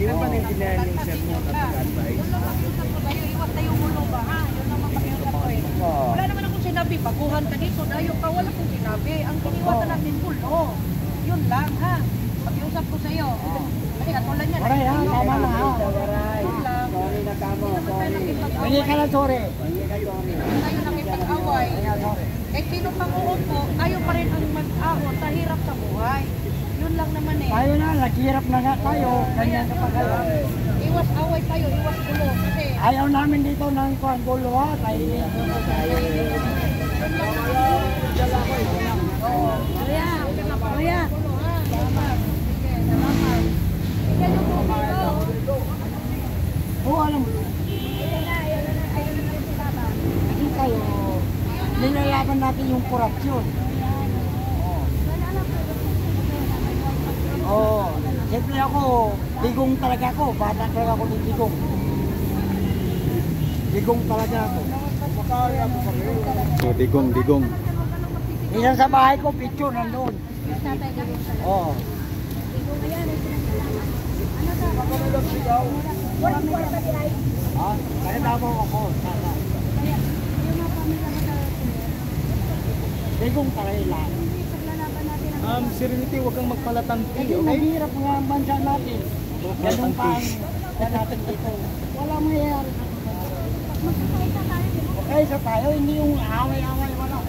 Hindi mo ba naintindihan yung chef mo at nag-advise? Yun lang ang usap ko sa'yo, iwas tayo mulo ba ha? Yun lang ang pakiusap ko eh. Wala naman akong sinabi, baguhan ka dito, dayo ka, wala akong sinabi. Ang iniwasan natin mulo. Yun lang ha. Pakiusap ko sa'yo. Kasi katulad yan. Waray ha, tama na ha. Yun lang. Sorry na kamo, sorry. Hindi ka lang sorry. Tayo nakipag-away. Kahit sino pang uupo, tayo pa rin ang mag-ahon sa hirap sa buhay. Yun lang naman eh. Tayo na, naghirap na nga tayo. Ganyan kapag kayo. Iwas away tayo, iwas gulo. Kasi Ayaw namin dito ng gulo ha. Tayo Kuya. Salamat. Sige, salamat. Ikaw yung bumitaw. Oo, alam mo. Kasi tayo, nilalaban natin yung korupsyon. Oo. Siyempre ako, digong talaga ako. Bata talaga ako ng digong. Digong talaga ako. So, digong. Minsan sa bahay ko, picture nandun. Oo. Kaya tama ako. Digong talaga lang. Serenity, huwag kang magpalatanti, Kasi okay? mahirap nga ang bansa natin. Ganun pa ang natin dito. Wala mayayari sa okay, sa tayo, hindi yung away-away, wala.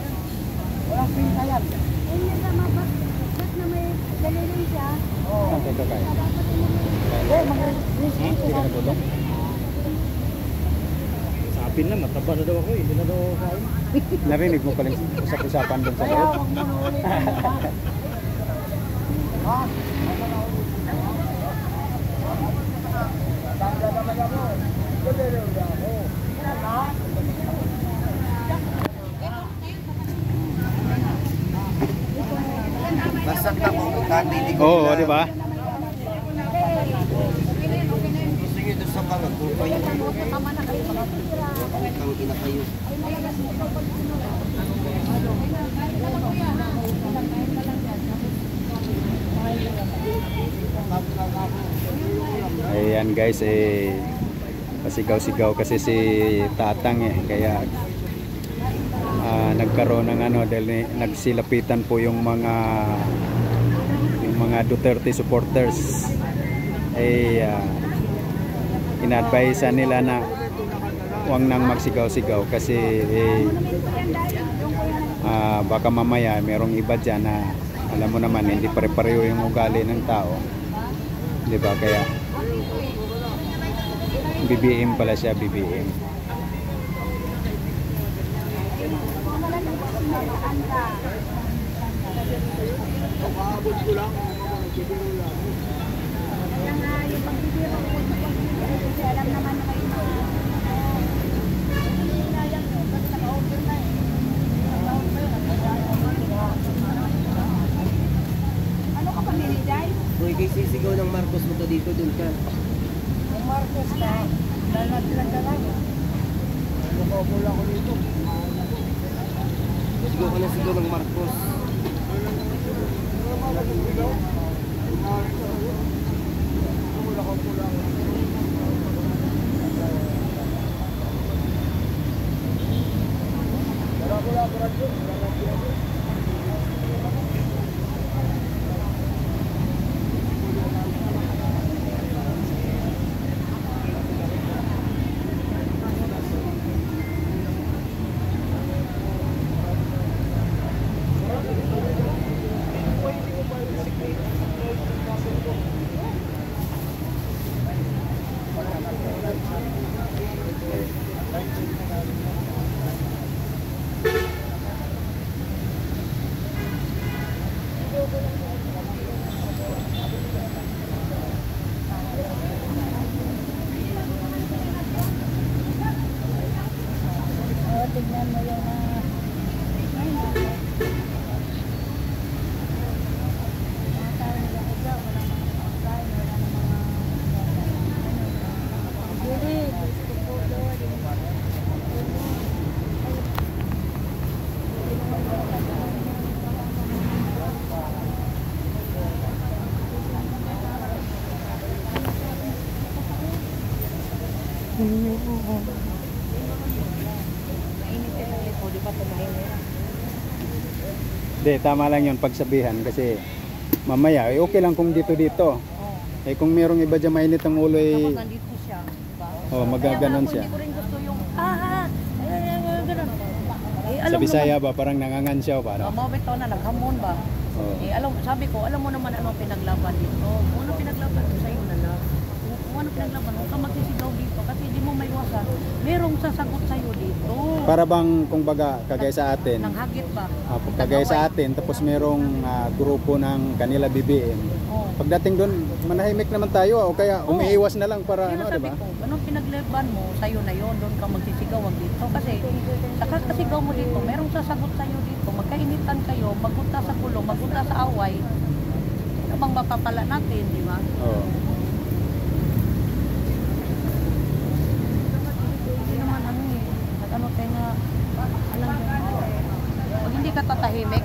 Walang pinta yan. Oo. Eh, mag-resist ko na. Sabi na, mataba na daw ako eh. Hindi na daw ako kain. Narinig mo pala yung usap-usapan dun sa Kaya loob? huwag mo na ulit. Ha? Basta ka mo, kandinig ko. Oo, di ba? Gusto nyo doon sa mga kupay. Ang ina kayo. Ayan guys, pasigaw-sigaw kasi si Tatang kaya nagkaroon ng dahil nagsilapitan po yung mga Duterte supporters. Inadvise nila na huwag nang magsigaw-sigaw kasi baka mamaya merong iba dyan na alam mo naman hindi pare-pareho yung ugali ng tao, di ba? Kaya BBM pala siya, BBM. Kung ikisisigaw ng Marcos mo to dito, dun ka. Kung Marcos ka, lalat ka lang. Nakapula ko dito. Sigaw ka na sigaw ng Marcos. Tignan mo yung Mainit din ang lipo, di ba ito mainit? Hindi, tama lang yun pagsabihan kasi mamaya, okay lang kung dito. Oh. Eh kung merong iba dyan mainit ang ulo Tapos eh, nandito siya, diba? oh, magaganon siya. Hindi ko rin gusto yung, ganun. Eh, Sa Bisaya ba, parang nangangan siya o parang? Mabit na, naghamon ba? Oh. Eh, sabi ko, alam mo naman anong pinaglaban dito. Kung ano pinaglaban ko sa'yo na lang. Kung ano pinaglaban, huwag ka magsisigaw dito kasi di mo may iwasan. Merong sasagot sa'yo dito. Para bang, kung baga, kagaya sa atin, Nang hagit ba? kagaya sa atin, tapos merong grupo ng kanila BBM. Oh. Pagdating doon, manahimik naman tayo o kaya umiiwas na lang para Yun ano, ang di sabi ba? ko, anong pinaglaban mo, sa'yo na yun, doon ka magsisigaw wag dito. Kasi sa kakasigaw mo dito, merong sasagot sa'yo dito. Magkainitan kayo, magunta sa gulo, magunta sa away. Ano bang mapapala natin, di ba? Oo. Hindi naman ano eh. Ano tayo nga, alam mo, pag hindi ka tatahimik,